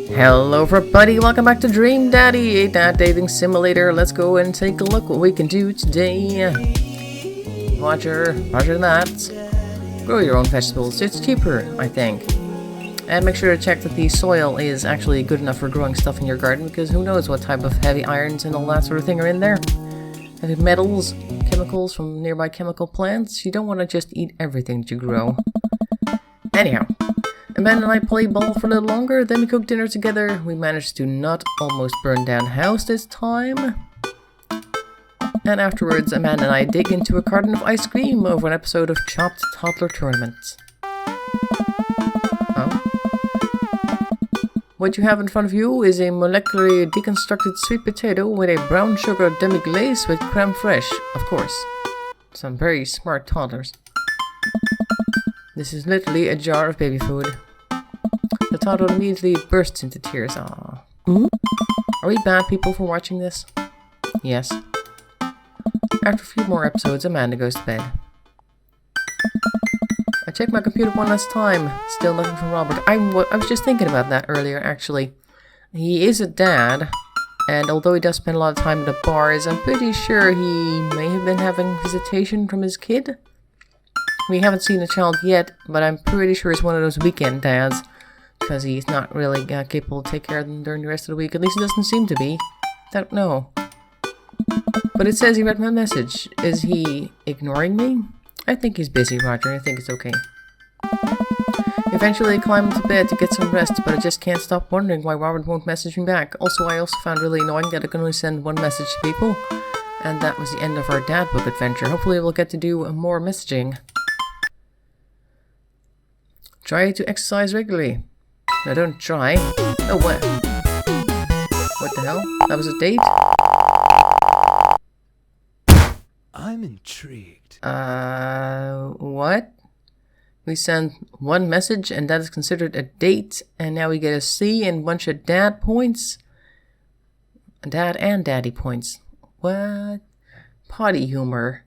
Hello everybody, welcome back to Dream Daddy, a dad dating simulator. Let's go and take a look what we can do today. Roger that. Grow your own vegetables, it's cheaper, I think. And make sure to check that the soil is actually good enough for growing stuff in your garden, because who knows what type of heavy irons and all that sort of thing are in there. Heavy metals, chemicals from nearby chemical plants. You don't want to just eat everything that you grow. Anyhow. Amanda and I played ball for a little longer, then we cooked dinner together. We managed to not almost burn down the house this time. And afterwards, Amanda and I dig into a carton of ice cream over an episode of Chopped Toddler Tournament. Oh. What you have in front of you is a molecularly deconstructed sweet potato with a brown sugar demi-glace with creme fraiche, of course. Some very smart toddlers. This is literally a jar of baby food. The toddler immediately bursts into tears. Aww. Are we bad people for watching this? Yes. After a few more episodes, Amanda goes to bed. I checked my computer one last time. Still nothing from Robert. I was just thinking about that earlier, actually. He is a dad, and although he does spend a lot of time at the bars, I'm pretty sure he may have been having visitation from his kid. We haven't seen the child yet, but I'm pretty sure he's one of those weekend dads, because he's not really capable to take care of them during the rest of the week. At least he doesn't seem to be. Don't know. But it says he read my message. Is he ignoring me? I think he's busy, Roger. I think it's okay. Eventually I climbed into bed to get some rest, but I just can't stop wondering why Robert won't message me back. Also, I also found really annoying that I can only send one message to people. And that was the end of our dad book adventure. Hopefully we'll get to do more messaging. Try to exercise regularly. No, don't try. Oh, what? What the hell? That was a date? I'm intrigued. What? We send one message and that is considered a date, and now we get a C and a bunch of dad points? Dad and daddy points. What? Potty humor.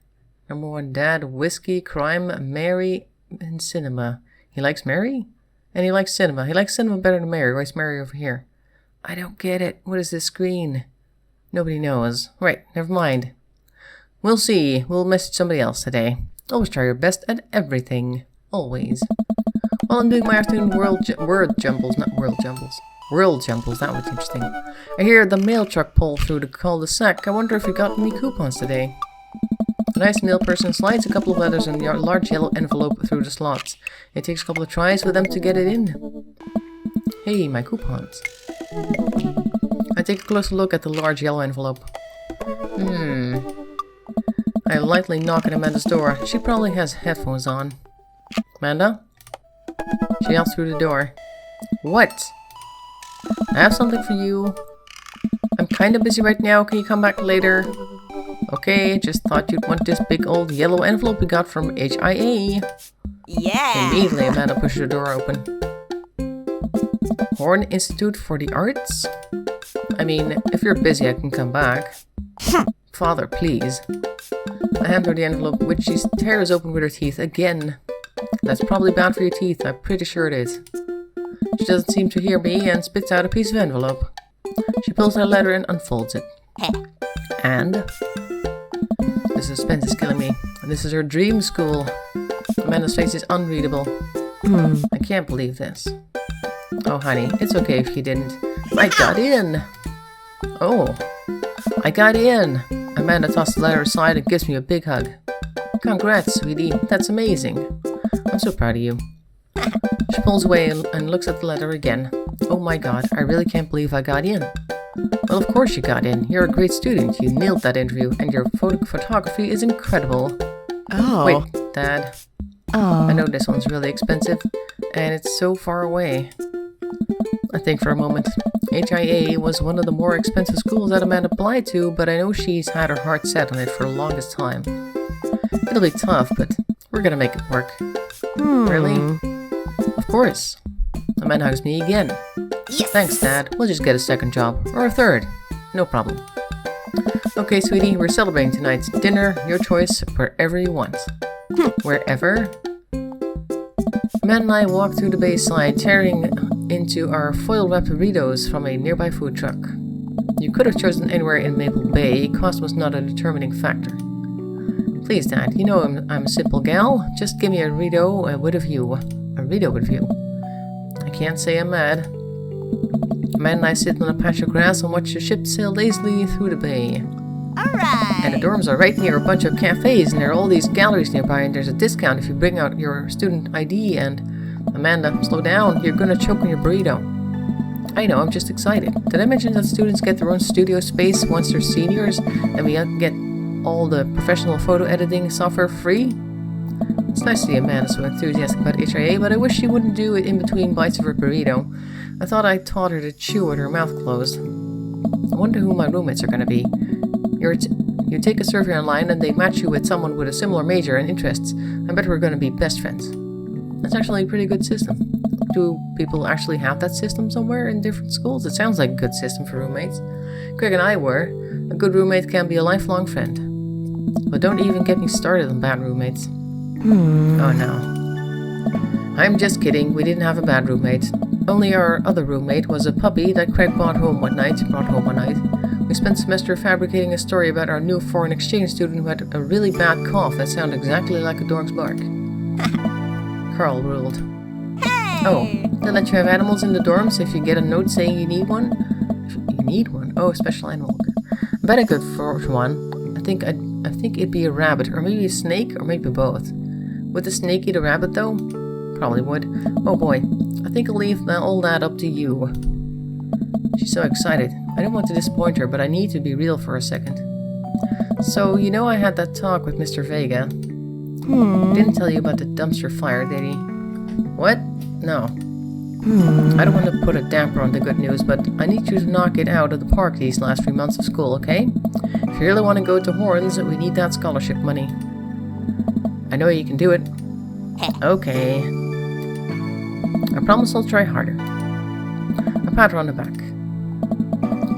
Number 1, dad, whiskey, crime, Mary, and cinema. He likes Mary? And he likes cinema. He likes cinema better than Mary. Why's Mary over here? I don't get it. What is this screen? Nobody knows. Right, never mind. We'll see. We'll message somebody else today. Always try your best at everything. Always. While I'm doing my afternoon word jumbles, not world jumbles. World jumbles, that was interesting. I hear the mail truck pull through the cul-de-sac. I wonder if we got any coupons today. A nice mail person slides a couple of letters in a large yellow envelope through the slots. It takes a couple of tries for them to get it in. Hey, my coupons. I take a closer look at the large yellow envelope. I lightly knock at Amanda's door. She probably has headphones on. Amanda? She yells through the door. What? I have something for you. I'm kinda busy right now. Can you come back later? Okay, just thought you'd want this big old yellow envelope we got from HIA. Yeah! Immediately, Amanda pushes the door open. Horn Institute for the Arts? I mean, if you're busy, I can come back. Father, please. I hand her the envelope, which she tears open with her teeth again. That's probably bad for your teeth, I'm pretty sure it is. She doesn't seem to hear me and spits out a piece of envelope. She pulls out a letter and unfolds it. And? The suspense is killing me. This is her dream school. Amanda's face is unreadable. I can't believe this. Oh, honey, it's okay if you didn't. I got in! Oh, I got in! Amanda tosses the letter aside and gives me a big hug. Congrats, sweetie. That's amazing. I'm so proud of you. She pulls away and looks at the letter again. Oh my god, I really can't believe I got in. Well, of course you got in. You're a great student. You nailed that interview, and your photography is incredible. Oh. Wait, Dad. Oh. I know this one's really expensive, and it's so far away. I think for a moment. HIA was one of the more expensive schools that Amanda applied to, but I know she's had her heart set on it for the longest time. It'll be tough, but we're gonna make it work. Really? Of course. Amanda hugs me again. Yes. Thanks, Dad. We'll just get a second job. Or a third. No problem. Okay, sweetie, we're celebrating tonight's dinner. Your choice, wherever you want. Wherever? Amanda and I walk through the bayside, tearing into our foil-wrapped burritos from a nearby food truck. You could have chosen anywhere in Maple Bay. Cost was not a determining factor. Please, Dad, you know I'm a simple gal. Just give me a burrito with a view. A burrito with a view. I can't say I'm mad. Amanda and I sit on a patch of grass and watch the ship sail lazily through the bay. Alright. And the dorms are right near a bunch of cafes, and there are all these galleries nearby, and there's a discount if you bring out your student ID. And Amanda, slow down, you're gonna choke on your burrito. I know, I'm just excited. Did I mention that students get their own studio space once they're seniors, and we get all the professional photo editing software free? It's nice to see Amanda so enthusiastic about HIA, but I wish she wouldn't do it in between bites of her burrito. I thought I taught her to chew with her mouth closed. I wonder who my roommates are gonna be. You take a survey online and they match you with someone with a similar major and interests. I bet we're going to be best friends. That's actually a pretty good system. Do people actually have that system somewhere in different schools? It sounds like a good system for roommates. Craig and I were. A good roommate can be a lifelong friend. But don't even get me started on bad roommates. Oh no. I'm just kidding, we didn't have a bad roommate. Only our other roommate was a puppy that Craig brought home one night. We spent the semester fabricating a story about our new foreign exchange student who had a really bad cough that sounded exactly like a dog's bark. Carl ruled. Hey! Oh, they let you have animals in the dorms if you get a note saying you need one? You need one? Oh, a special animal. I bet I could forge one. I think it'd be a rabbit, or maybe a snake, or maybe both. Would the snake eat a rabbit though? Probably would. Oh boy, I think I'll leave all that up to you. She's so excited. I don't want to disappoint her, but I need to be real for a second. So, you know I had that talk with Mr. Vega. Didn't tell you about the dumpster fire, did he? What? No. I don't want to put a damper on the good news, but I need you to knock it out of the park these last 3 months of school, okay? If you really want to go to Horns, we need that scholarship money. I know you can do it. Okay. I promise I'll try harder. A pat her on the back.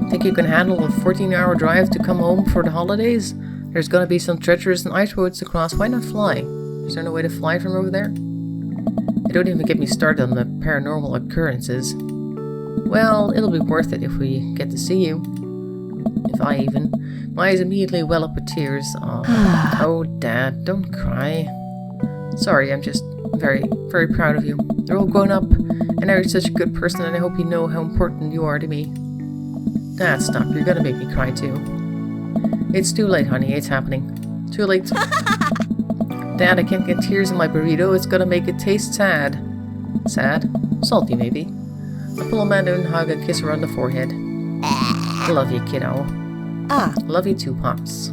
Think you can handle a 14-hour drive to come home for the holidays? There's gonna be some treacherous and ice roads to cross. Why not fly? Is there no way to fly from over there? They don't even get me started on the paranormal occurrences. Well, it'll be worth it if we get to see you. If I even. My eyes immediately well up with tears. Oh, Dad, don't cry. Sorry, I'm just very, very proud of you. You're all grown up, and now you're such a good person, and I hope you know how important you are to me. Dad, stop. You're gonna make me cry too. It's too late, honey. It's happening. Too late. Dad, I can't get tears in my burrito. It's gonna make it taste sad. Sad? Salty, maybe. I pull Amanda and hug and kiss her on the forehead. Love you, kiddo. Love you too, Pops.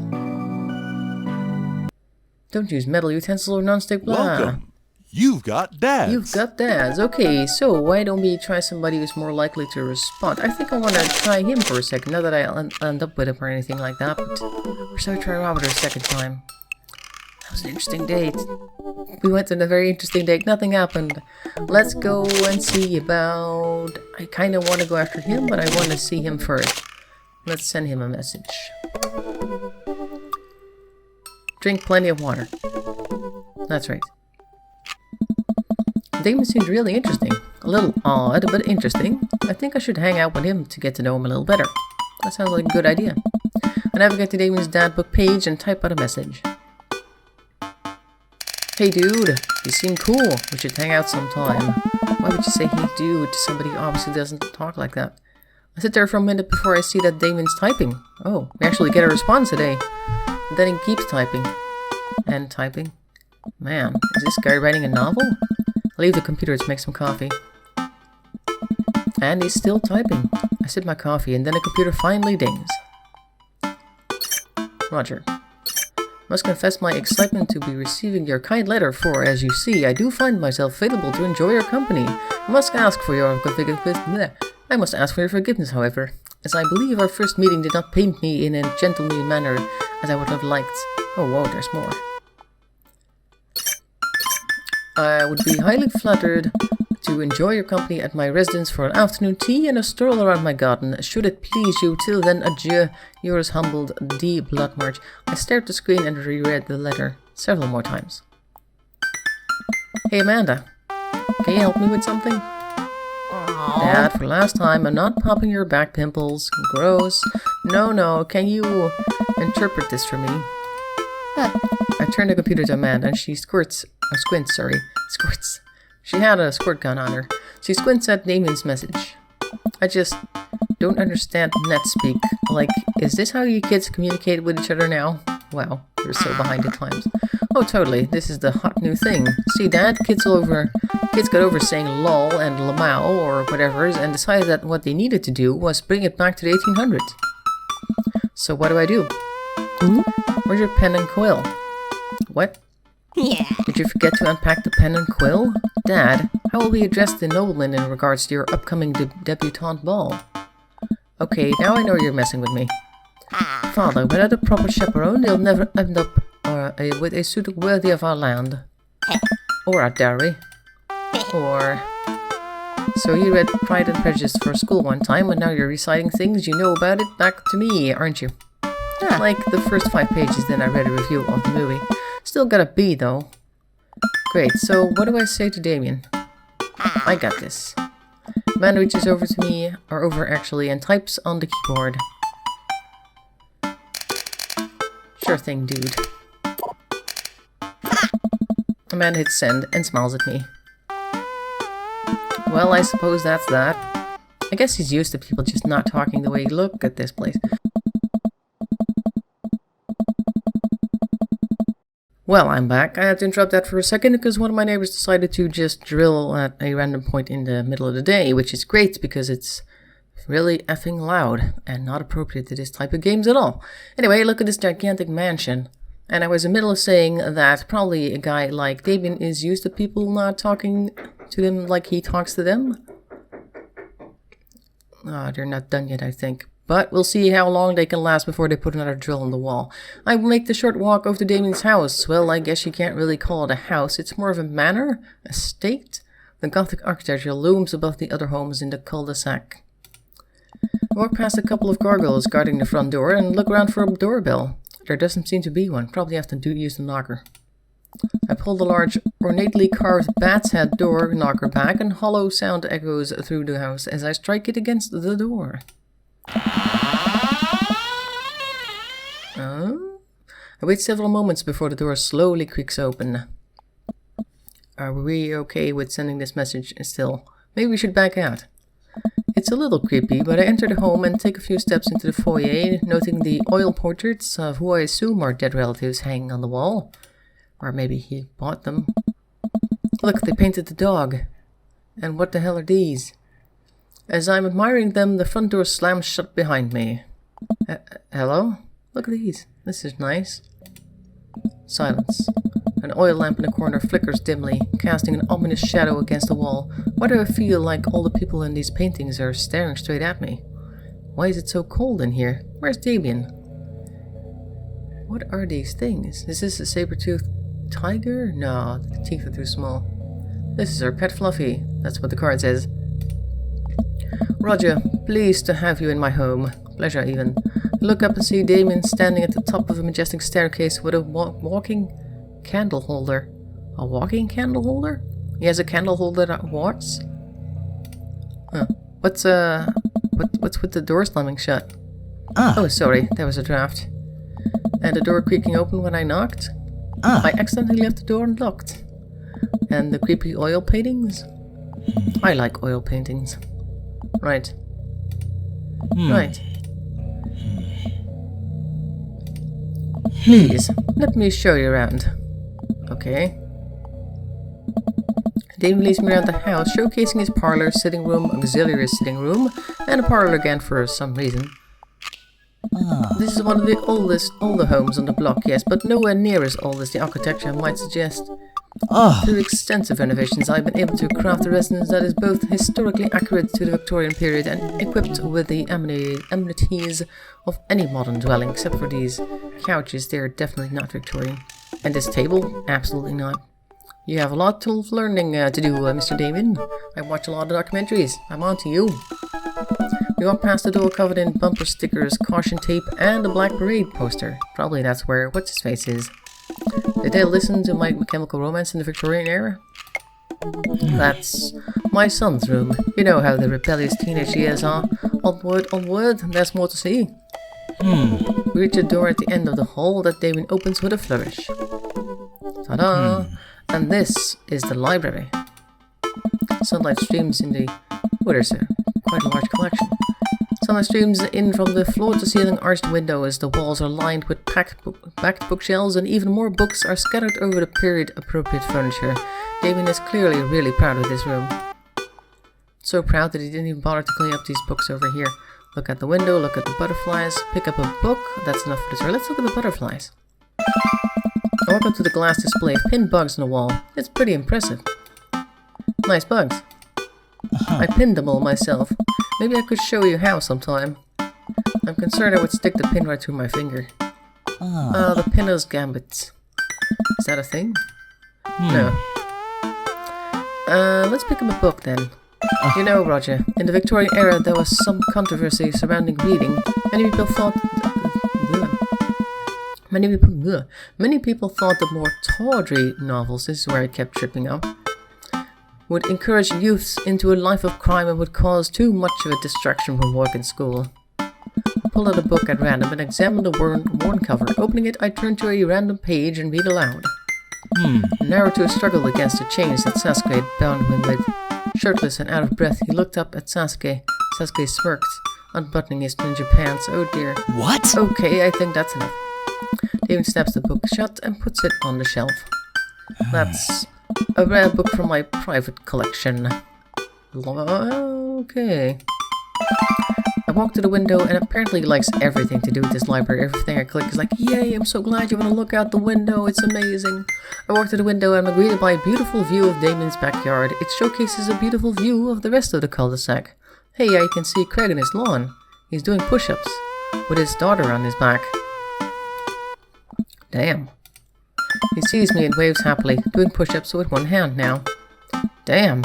Don't use metal utensils or non-stick blah. Welcome. You've got dads. You've got dads. Okay, so why don't we try somebody who's more likely to respond? I think I want to try him for a second. Not that I'll end up with him or anything like that, but we're so try Robert a second time. That was an interesting date. We went on a very interesting date. Nothing happened. Let's go and see about... I kind of want to go after him, but I want to see him first. Let's send him a message. Drink plenty of water. That's right. Damien seems really interesting. A little odd, but interesting. I think I should hang out with him to get to know him a little better. That sounds like a good idea. I navigate to Damien's dad book page and type out a message. Hey dude, you seem cool. We should hang out sometime. Why would you say hey dude to somebody who obviously doesn't talk like that? I sit there for a minute before I see that Damien's typing. Oh, we actually get a response today. And then he keeps typing. And typing. Man, is this guy writing a novel? I leave the computer to make some coffee. And he's still typing. I sip my coffee and then the computer finally dings. Roger. Must confess my excitement to be receiving your kind letter, for, as you see, I do find myself available to enjoy your company. I must ask for your forgiveness, however, as I believe our first meeting did not paint me in a gentlemanly manner as I would have liked. Oh, whoa, there's more. I would be highly flattered to enjoy your company at my residence for an afternoon tea and a stroll around my garden. Should it please you, till then, adieu. Yours humbled, D. Bloodmarch. I stared at the screen and reread the letter several more times. Hey, Amanda. Can you help me with something? Dad, for the last time, I'm not popping your back pimples. Gross. No, can you interpret this for me? I turned the computer to Amanda and she squirts. She had a squirt gun on her. She squints at Damien's message. I just don't understand net speak. Like, is this how you kids communicate with each other now? Wow, you're so behind the times. Oh, totally. This is the hot new thing. See, Dad, kids got over saying lol and lamau or whatever and decided that what they needed to do was bring it back to the 1800s. So what do I do? Where's your pen and quill? What? Yeah. Did you forget to unpack the pen and quill? Dad, how will we address the nobleman in regards to your upcoming debutante ball? Okay, now I know you're messing with me. Father, without a proper chaperone, they'll never end up with a suitor worthy of our land. Or our dowry. Or... So you read Pride and Prejudice for school one time, and now you're reciting things you know about it back to me, aren't you? Like the first 5 pages, then I read a review of the movie. Still got a B, though. Great, so what do I say to Damien? I got this. Man reaches over to me, or over actually, and types on the keyboard. Sure thing, dude. A man hits send and smiles at me. Well, I suppose that's that. I guess he's used to people just not talking the way he look at this place. Well, I'm back. I had to interrupt that for a second because one of my neighbors decided to just drill at a random point in the middle of the day, which is great because it's really effing loud and not appropriate to this type of games at all. Anyway, look at this gigantic mansion. And I was in the middle of saying that probably a guy like Damien is used to people not talking to them like he talks to them. Oh, they're not done yet, I think. But we'll see how long they can last before they put another drill in the wall. I will make the short walk over to Damien's house. Well, I guess you can't really call it a house. It's more of a manor, a estate. The Gothic architecture looms above the other homes in the cul-de-sac. I walk past a couple of gargoyles guarding the front door and look around for a doorbell. There doesn't seem to be one. Probably have to use the knocker. I pull the large, ornately carved bat's head door knocker back and hollow sound echoes through the house as I strike it against the door. I wait several moments before the door slowly creaks open. Are we okay with sending this message still? Maybe we should back out. It's a little creepy, but I enter the home and take a few steps into the foyer, noting the oil portraits of who I assume are dead relatives hanging on the wall. Or maybe he bought them. Look, they painted the dog. And what the hell are these? As I'm admiring them, the front door slams shut behind me. Hello? Look at these. This is nice. Silence. An oil lamp in the corner flickers dimly, casting an ominous shadow against the wall. Why do I feel like all the people in these paintings are staring straight at me? Why is it so cold in here? Where's Damien? What are these things? Is this a saber-toothed tiger? No, the teeth are too small. This is our pet Fluffy. That's what the card says. Roger, pleased to have you in my home. Pleasure, even. I look up and see Damien standing at the top of a majestic staircase with a walking candle holder. A walking candle holder? He has a candle holder that walks? Huh. What's with the door slamming shut? Oh, sorry, there was a draft. And the door creaking open when I knocked? I accidentally left the door unlocked. And the creepy oil paintings? I like oil paintings. Right. Right. Please, let me show you around. Okay. Damien leads me around the house, showcasing his parlor, sitting room, auxiliary sitting room, and a parlor again for some reason. This is one of the older homes on the block, yes, but nowhere near as old as the architecture might suggest. Through extensive renovations, I've been able to craft a residence that is both historically accurate to the Victorian period and equipped with the amenities of any modern dwelling, except for these couches. They're definitely not Victorian. And this table? Absolutely not. You have a lot of learning to do, Mr. Damien. I watch a lot of documentaries. I'm on to you. We walk past the door covered in bumper stickers, caution tape, and a black parade poster. Probably that's where What's-His-Face is. Did they listen to My Chemical Romance in the Victorian era? That's my son's room. You know how the rebellious teenage years are. Onward, there's more to see. We reach a door at the end of the hall that Damien opens with a flourish. Ta-da! And this is the library. Sunlight streams in the... What is it? Quite a large collection. Sunlight streams in from the floor-to-ceiling arched windows. The walls are lined with backed bookshelves, and even more books are scattered over the period-appropriate furniture. Damien is clearly really proud of this room. So proud that he didn't even bother to clean up these books over here. Look at the window, look at the butterflies, pick up a book. That's enough for the tour. Let's look at the butterflies. I walk up to the glass display of pinned bugs on the wall. It's pretty impressive. Nice bugs. I pinned them all myself. Maybe I could show you how sometime. I'm concerned I would stick the pin right through my finger. The pinner's gambit. Is that a thing? No. Let's pick up a book then. You know, Roger, in the Victorian era there was some controversy surrounding reading. Many people thought the more tawdry novels, this is where I kept tripping up, would encourage youths into a life of crime and would cause too much of a distraction from work and school. I pulled out a book at random and examined the worn cover. Opening it, I turned to a random page and read aloud. Naruto struggled against the chains that Sasuke had bound him with. Shirtless and out of breath, he looked up at Sasuke. Sasuke smirked, unbuttoning his ninja pants. Oh dear. What? Okay, I think that's enough. Damien snaps the book shut and puts it on the shelf. That's a rare book from my private collection. Okay. I walk to the window and apparently he likes everything to do with this library. Everything I click is like, yay, I'm so glad you want to look out the window. It's amazing. I walk to the window and I'm greeted by a beautiful view of Damien's backyard. It showcases a beautiful view of the rest of the cul-de-sac. Hey, I can see Craig on his lawn. He's doing push-ups with his daughter on his back. Damn. He sees me and waves happily, doing push-ups with one hand now. Damn.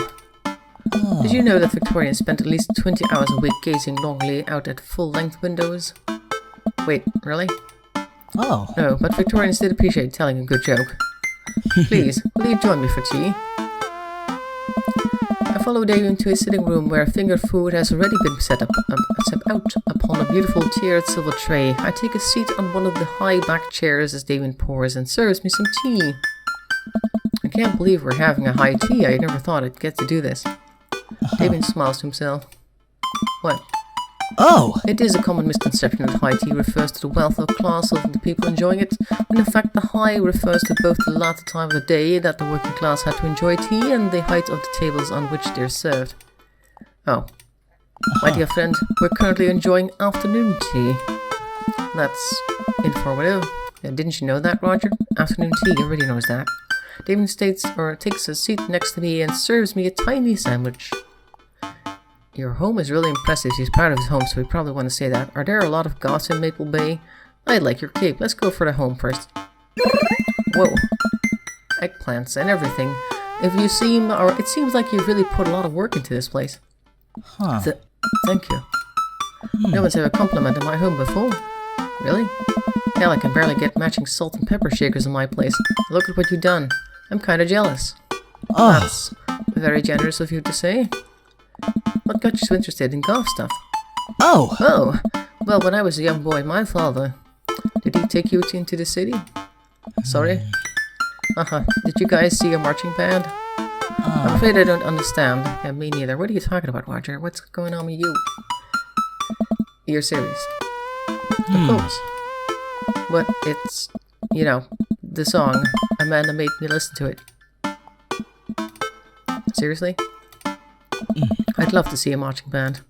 Did you know that Victorians spent at least 20 hours a week gazing longingly out at full-length windows? Wait, really? Oh. No, but Victorians did appreciate telling a good joke. Please, will you join me for tea? I follow Damien to his sitting room where finger food has already been set out upon a beautiful tiered silver tray. I take a seat on one of the high-backed chairs as Damien pours and serves me some tea. I can't believe we're having a high tea. I never thought I'd get to do this. Damien smiles to himself. What? Oh! It is a common misconception that high tea refers to the wealth or class of the people enjoying it, when in fact the high refers to both the latter time of the day that the working class had to enjoy tea and the height of the tables on which they're served. Oh. My dear friend, we're currently enjoying afternoon tea. That's informative. Yeah, didn't you know that, Roger? Afternoon tea, everybody knows that. Damien takes a seat next to me and serves me a tiny sandwich. Your home is really impressive. He's proud of his home, so we probably want to say that. Are there a lot of goths in Maple Bay? I like your cape. Let's go for the home first. Whoa. Eggplants and everything. It seems like you've really put a lot of work into this place. Huh. Thank you. No one's ever complimented my home before. Really? Hell, I can barely get matching salt and pepper shakers in my place. Look at what you've done. I'm kinda jealous. Oh. That's very generous of you to say. What got you so interested in golf stuff? Oh! Oh, well, when I was a young boy, my father... Did he take you into the city? Sorry? Did you guys see a marching band? I'm afraid I don't understand. Yeah, me neither. What are you talking about, Roger? What's going on with you? You're serious. Of course. But it's, you know, the song. Amanda made me listen to it. Seriously? I'd love to see a marching band.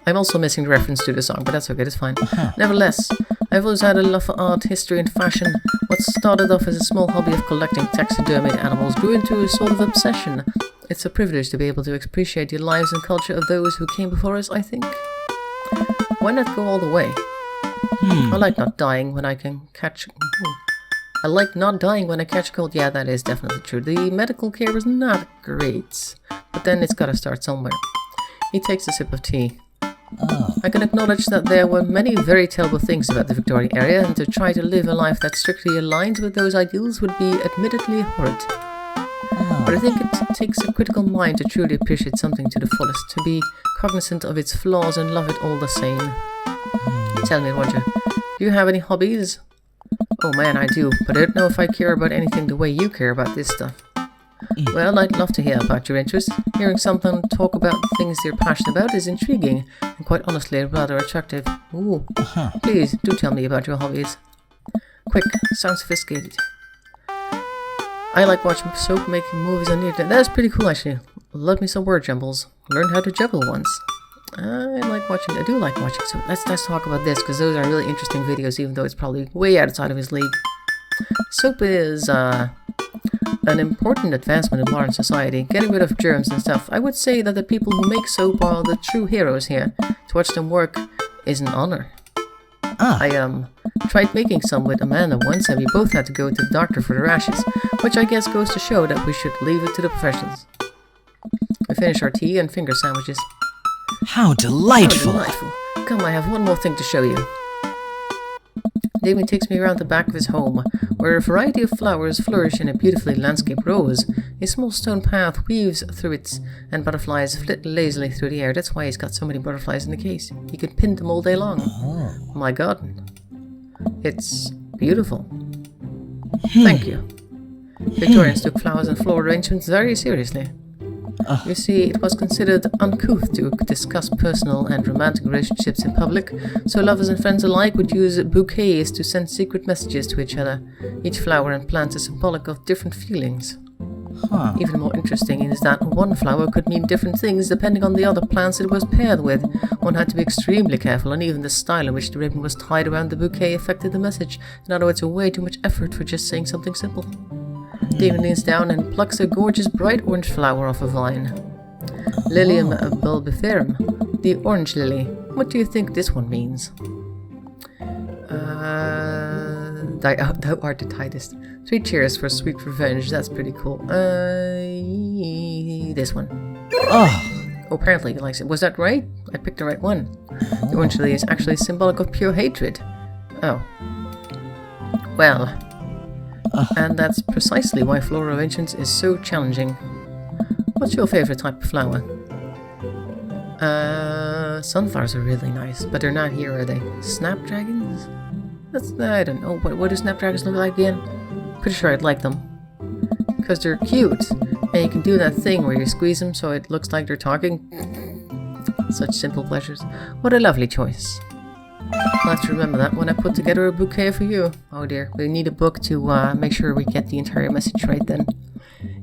I'm also missing the reference to the song, but that's okay, that's fine. Nevertheless, I've always had a love for art, history and fashion. What started off as a small hobby of collecting taxidermied animals grew into a sort of obsession. It's a privilege to be able to appreciate the lives and culture of those who came before us, I think. Why not go all the way? I like not dying when I can catch... I like not dying when I catch cold. Yeah, that is definitely true. The medical care is not great. But then it's gotta start somewhere. He takes a sip of tea. I can acknowledge that there were many very terrible things about the Victorian area, and to try to live a life that strictly aligns with those ideals would be admittedly horrid. But I think it takes a critical mind to truly appreciate something to the fullest, to be cognizant of its flaws and love it all the same. Tell me, Roger, do you have any hobbies? Oh man, I do, but I don't know if I care about anything the way you care about this stuff. Well, I'd love to hear about your interests. Hearing someone talk about things they're passionate about is intriguing, and quite honestly, rather attractive. Ooh. Please, do tell me about your hobbies. Quick, sounds sophisticated. I like watching soap making movies on the internet. That's pretty cool, actually. Love me some word jumbles. Learned how to juggle once. I do like watching, so let's talk about this, because those are really interesting videos, even though it's probably way outside of his league. Soap is, an important advancement in modern society, getting rid of germs and stuff. I would say that the people who make soap are the true heroes here. To watch them work is an honor. I tried making some with Amanda once, and we both had to go to the doctor for the rashes, which I guess goes to show that we should leave it to the professionals. We finished our tea and finger sandwiches. How delightful! How delightful. Come, I have one more thing to show you. Damien takes me around the back of his home, where a variety of flowers flourish in a beautifully landscaped rows. A small stone path weaves through it, and butterflies flit lazily through the air. That's why he's got so many butterflies in the case. He could pin them all day long. My garden. It's beautiful. Thank you. Victorians took flowers and floral arrangements very seriously. You see, it was considered uncouth to discuss personal and romantic relationships in public, so lovers and friends alike would use bouquets to send secret messages to each other. Each flower and plant is symbolic of different feelings. Even more interesting is that one flower could mean different things depending on the other plants it was paired with. One had to be extremely careful, and even the style in which the ribbon was tied around the bouquet affected the message. In other words, way too much effort for just saying something simple. Damien leans down and plucks a gorgeous bright orange flower off a vine. Lilium bulbiferum, the orange lily. What do you think this one means? Thou art the tightest. 3 cheers for sweet revenge. That's pretty cool. This one. Oh, apparently he likes it. Was that right? I picked the right one. The orange lily is actually symbolic of pure hatred. Oh. Well. And that's precisely why floral arrangements is so challenging. What's your favorite type of flower? Sunflowers are really nice, but they're not here, are they? Snapdragons? I don't know. What do snapdragons look like again? Pretty sure I'd like them. Because they're cute. And you can do that thing where you squeeze them so it looks like they're talking. Such simple pleasures. What a lovely choice. I'll have to remember that when I put together a bouquet for you. Oh dear, we need a book to make sure we get the entire message right then.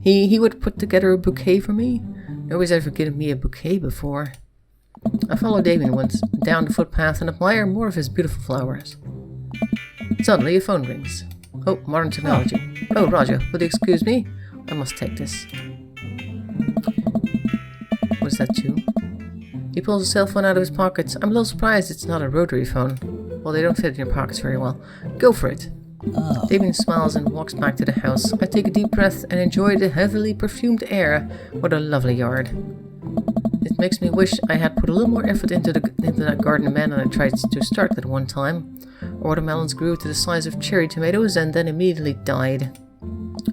He would put together a bouquet for me? Nobody's ever given me a bouquet before. I follow Damien once down the footpath and admire more of his beautiful flowers. Suddenly a phone rings. Oh, modern technology. Oh, Roger, would you excuse me? I must take this. What is that too? He pulls a cell phone out of his pockets. I'm a little surprised it's not a rotary phone. Well, they don't fit in your pockets very well. Go for it. Damien smiles and walks back to the house. I take a deep breath and enjoy the heavily perfumed air. What a lovely yard. It makes me wish I had put a little more effort into that garden man than I tried to start at one time. Watermelons grew to the size of cherry tomatoes and then immediately died.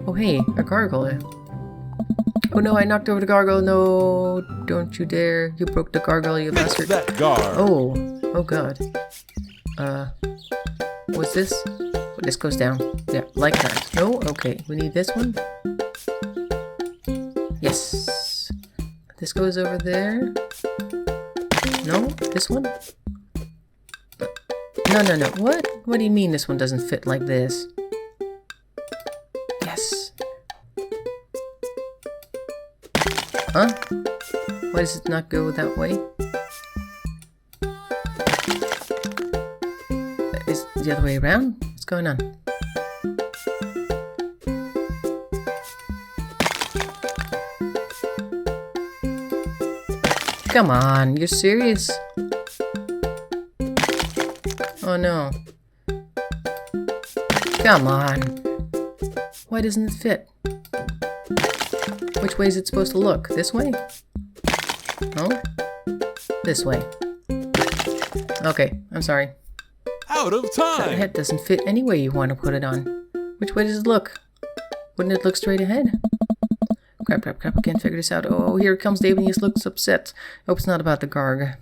Oh hey, a gargoyle. Oh no, I knocked over the gargoyle. No, don't you dare. You broke the gargoyle, you bastard. That guard. Oh god. What's this? Oh, this goes down. Yeah, like that. No? Okay, we need this one. Yes. This goes over there. No? This one? No. What? What do you mean this one doesn't fit like this? Yes. Huh? Why does it not go that way? Is it the other way around? What's going on? Come on, you're serious? Oh no. Come on. Why doesn't it fit? Which way is it supposed to look? This way? No? This way. Okay, I'm sorry. Out of That time. head doesn't fit any way you want to put it on. Which way does it look? Wouldn't it look straight ahead? Crap, I can't figure this out. Oh, here comes Damien. He looks upset. Hope it's not about the Garg.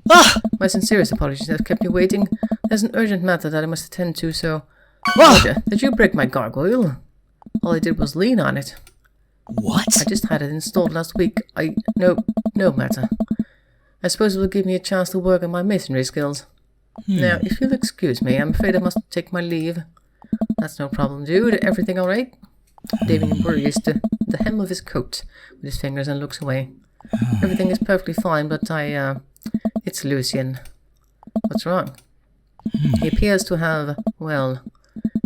Ah! My sincerest apologies. I've kept you waiting. There's an urgent matter that I must attend to, so... Ah! Did you break my gargoyle? All I did was lean on it. What? I just had it installed last week. No matter. I suppose it will give me a chance to work on my masonry skills. Now, if you'll excuse me, I'm afraid I must take my leave. That's no problem, dude. Everything alright? Damien worries the hem of his coat with his fingers and looks away. Everything is perfectly fine, but it's Lucien. What's wrong? He appears to have, well,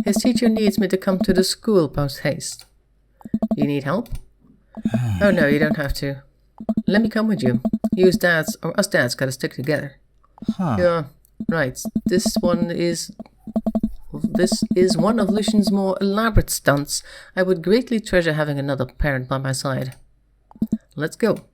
his teacher needs me to come to the school post haste. You need help? Oh no, you don't have to. Let me come with you. Us dads gotta stick together. Yeah, right. This is one of Lucian's more elaborate stunts. I would greatly treasure having another parent by my side. Let's go.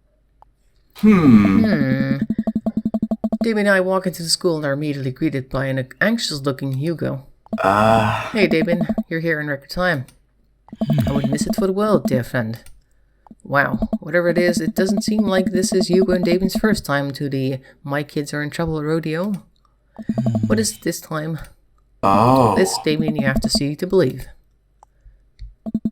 Damien and I walk into the school and are immediately greeted by an anxious-looking Hugo. Hey, Damien, you're here in record time. I wouldn't miss it for the world, dear friend. Wow, whatever it is, it doesn't seem like this is Hugo and Damien's first time to the My Kids Are in Trouble rodeo. What is it this time? Oh. This, Damien, you have to see to believe.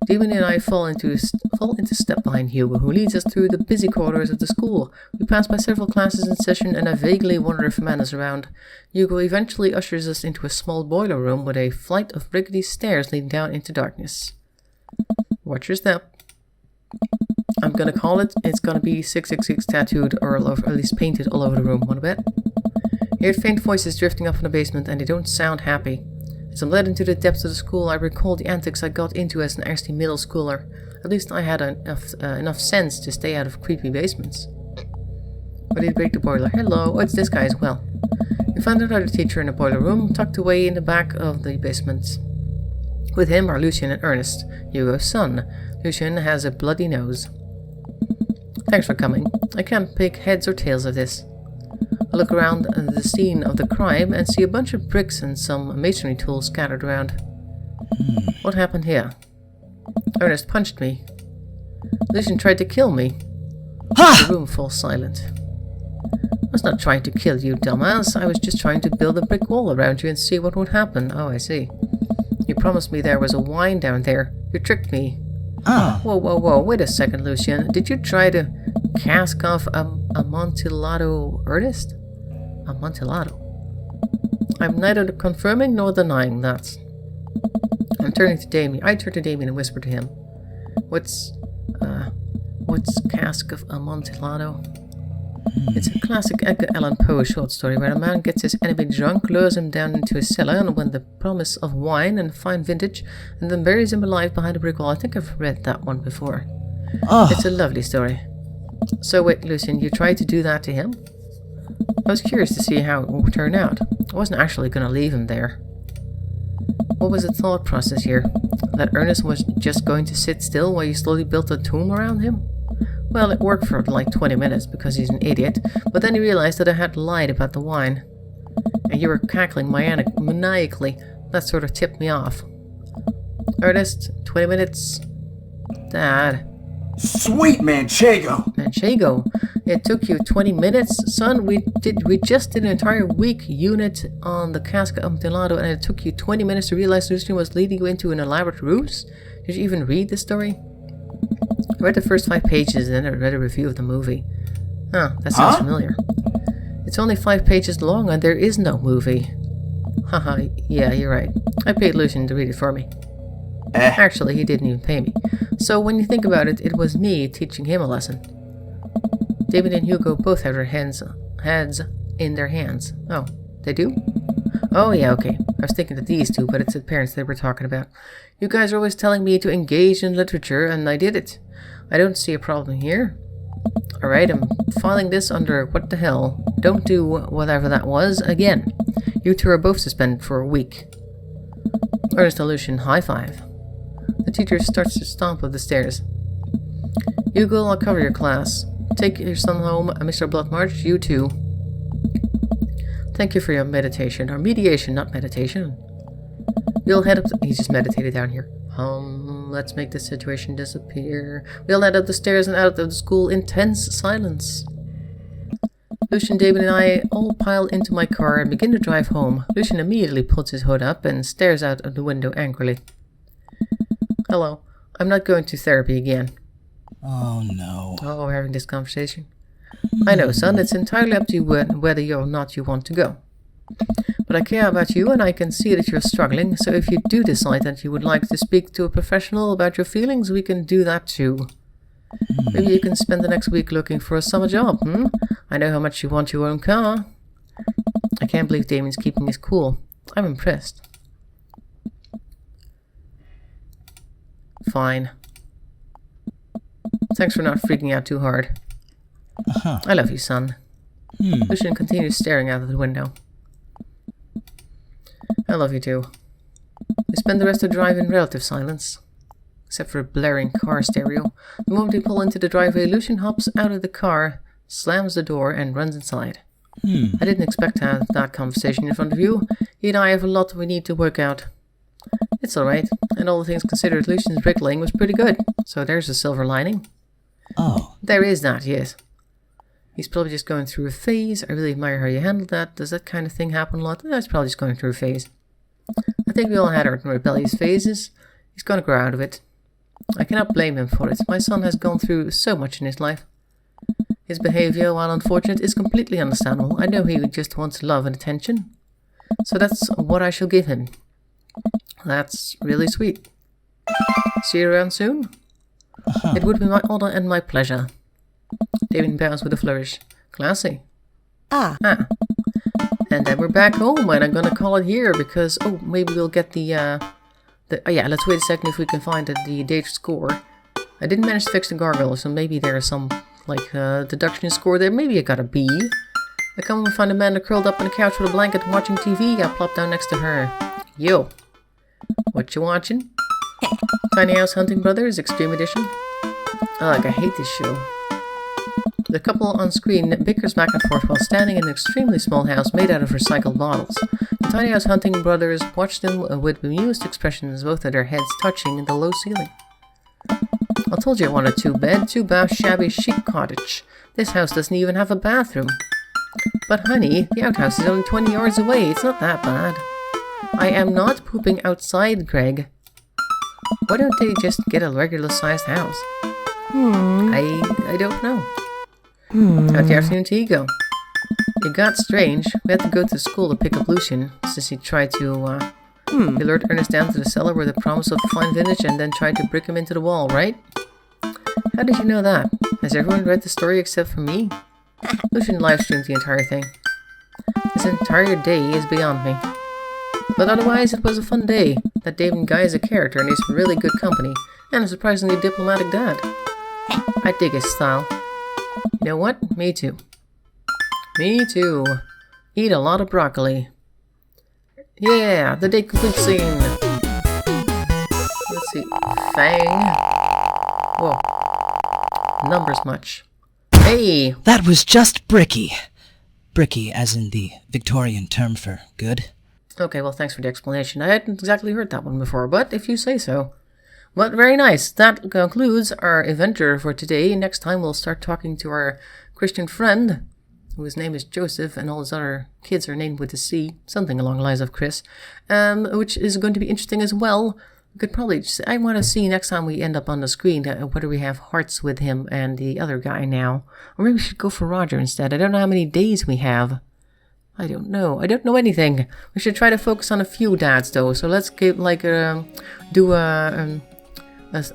Damien and I fall into step behind Hugo, who leads us through the busy corridors of the school. We pass by several classes in session, and I vaguely wonder if a man is around. Hugo eventually ushers us into a small boiler room with a flight of rickety stairs leading down into darkness. Watch your step. I'm gonna call it. It's gonna be 666 tattooed, or at least painted all over the room. Wanna bet? I hear faint voices drifting up from the basement, and they don't sound happy. As I'm led into the depths of the school, I recall the antics I got into as an angsty middle schooler. At least I had enough sense to stay out of creepy basements. Why did he break the boiler? Hello, oh, it's this guy as well. We found another teacher in the boiler room, tucked away in the back of the basement. With him are Lucien and Ernest, Hugo's son. Lucien has a bloody nose. Thanks for coming. I can't pick heads or tails of this. I look around the scene of the crime and see a bunch of bricks and some masonry tools scattered around. What happened here? Ernest punched me. Lucien tried to kill me. The room falls silent. I was not trying to kill you, dumbass. I was just trying to build a brick wall around you and see what would happen. Oh, I see. You promised me there was a wine down there. You tricked me. Whoa. Wait a second, Lucien. Did you try to cask off Amontillado, Ernest? Amontillado? I'm neither confirming nor denying that. I'm turning to Damien. I turn to Damien and whisper to him. What's cask of Amontillado? It's a classic Edgar Allan Poe short story where a man gets his enemy drunk, lures him down into his cellar and won the promise of wine and fine vintage, and then buries him alive behind a brick wall. I think I've read that one before. It's a lovely story. So wait, Lucien, you tried to do that to him? I was curious to see how it would turn out. I wasn't actually going to leave him there. What was the thought process here? That Ernest was just going to sit still while you slowly built a tomb around him? Well, it worked for like 20 minutes because he's an idiot, but then he realized that I had lied about the wine. And you were cackling maniacally. That sort of tipped me off. Ernest, 20 minutes. Dad. Sweet Manchego. Manchego. It took you 20 minutes? Son, we just did an entire week unit on the Cask of Amontillado, and it took you 20 minutes to realize Lucien was leading you into an elaborate ruse? Did you even read the story? I read the first 5 pages and then I read a review of the movie. That sounds familiar. It's only 5 pages long and there is no movie. Haha, yeah, you're right. I paid Lucien to read it for me. Actually, he didn't even pay me. So when you think about it, it was me teaching him a lesson. Damien and Hugo both have their heads in their hands. Oh, they do? Oh yeah, okay. I was thinking of these two, but it's the parents they were talking about. You guys are always telling me to engage in literature, and I did it. I don't see a problem here. Alright, I'm filing this under what the hell. Don't do whatever that was again. You two are both suspended for a week. Ernest and Lucien, high five. The teacher starts to stomp up the stairs. Hugo, I'll cover your class. Take your son home, Mr. Bloodmarch, you too. Thank you for your meditation. Or mediation, not meditation. You'll head up to... He's just meditated down here. Let's make the situation disappear. We all head up the stairs and out of the school in tense silence. Lucian, Damien, and I all pile into my car and begin to drive home. Lucian immediately puts his hood up and stares out of the window angrily. Hello. I'm not going to therapy again. Oh, no. Oh, we're having this conversation. I know, son. It's entirely up to you whether or not you want to go. But I care about you and I can see that you're struggling, so if you do decide that you would like to speak to a professional about your feelings, we can do that too. Maybe you can spend the next week looking for a summer job, I know how much you want your own car. I can't believe Damien's keeping his cool. I'm impressed. Fine. Thanks for not freaking out too hard. I love you, son. Lucian continues staring out of the window. I love you too. We spend the rest of the drive in relative silence, except for a blaring car stereo. The moment we pull into the driveway, Lucian hops out of the car, slams the door, and runs inside. I didn't expect to have that conversation in front of you. He and I have a lot we need to work out. It's alright, and all the things considered, Lucian's bricklaying was pretty good, so there's a silver lining. Oh. There is that, yes. He's probably just going through a phase. I really admire how you handled that. Does that kind of thing happen a lot? He's probably just going through a phase. I think we all had our rebellious phases. He's going to grow out of it. I cannot blame him for it. My son has gone through so much in his life. His behavior, while unfortunate, is completely understandable. I know he just wants love and attention. So that's what I shall give him. That's really sweet. See you around soon? It would be my honor and my pleasure. Damien bows with a flourish. Classy. Ah. And then we're back home, and I'm gonna call it here because, maybe we'll get let's wait a second if we can find the date score. I didn't manage to fix the gargoyle, so maybe there's some, deduction score there. Maybe I got a B. I come and find Amanda curled up on the couch with a blanket watching TV. I plop down next to her. Yo. What you watching? Tiny House Hunting Brothers, Extreme Edition. Ugh, I hate this show. The couple on screen bickers back and forth while standing in an extremely small house made out of recycled bottles. The Tiny House Hunting Brothers watched them with bemused expressions, both of their heads touching the low ceiling. I told you I wanted a 2-bed, 2-bath, shabby, chic cottage. This house doesn't even have a bathroom. But honey, the outhouse is only 20 yards away. It's not that bad. I am not pooping outside, Greg. Why don't they just get a regular-sized house? I don't know. How'd your afternoon tea go? It got strange. We had to go to school to pick up Lucian, since he tried to, he lured Ernest down to the cellar with the promise of fine vintage and then tried to brick him into the wall, right? How did you know that? Has everyone read the story except for me? Lucian live-streamed the entire thing. This entire day is beyond me. But otherwise, it was a fun day. That Damien guy is a character and he's really good company, and a surprisingly diplomatic dad. I dig his style. You know what? Me too. Me too. Eat a lot of broccoli. Yeah, the day complete scene. Let's see. Fang. Whoa. Numbers much. Hey! That was just bricky. Bricky as in the Victorian term for good. Okay, well, thanks for the explanation. I hadn't exactly heard that one before, but if you say so. But very nice. That concludes our adventure for today. Next time we'll start talking to our Christian friend, whose name is Joseph, and all his other kids are named with a C, something along the lines of Chris, which is going to be interesting as well. We could probably just, I want to see next time we end up on the screen whether we have hearts with him and the other guy now. Or maybe we should go for Roger instead. I don't know how many days we have. I don't know. I don't know anything. We should try to focus on a few dads though. So let's give do a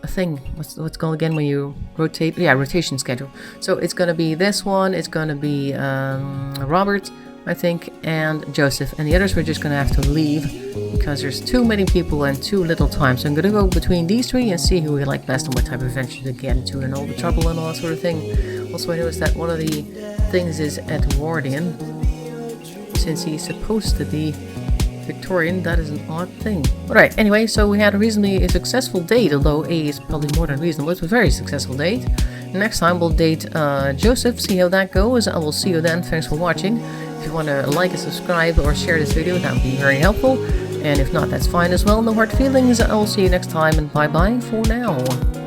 thing. What's called again when you rotate? Yeah, rotation schedule. So it's gonna be this one. It's gonna be Robert, I think, and Joseph, and the others we're just gonna have to leave because there's too many people and too little time. So I'm gonna go between these three and see who we like best and what type of adventure to get into and all the trouble and all that sort of thing. Also, I noticed that one of the things is Edwardian. Since he's supposed to be Victorian, that is an odd thing. Alright, anyway, so we had a reasonably successful date, although A is probably more than reasonable. It was a very successful date. Next time we'll date Joseph, see how that goes. I will see you then. Thanks for watching. If you want to like and subscribe or share this video, that would be very helpful. And if not, that's fine as well. No hard feelings. I'll see you next time, and bye-bye for now.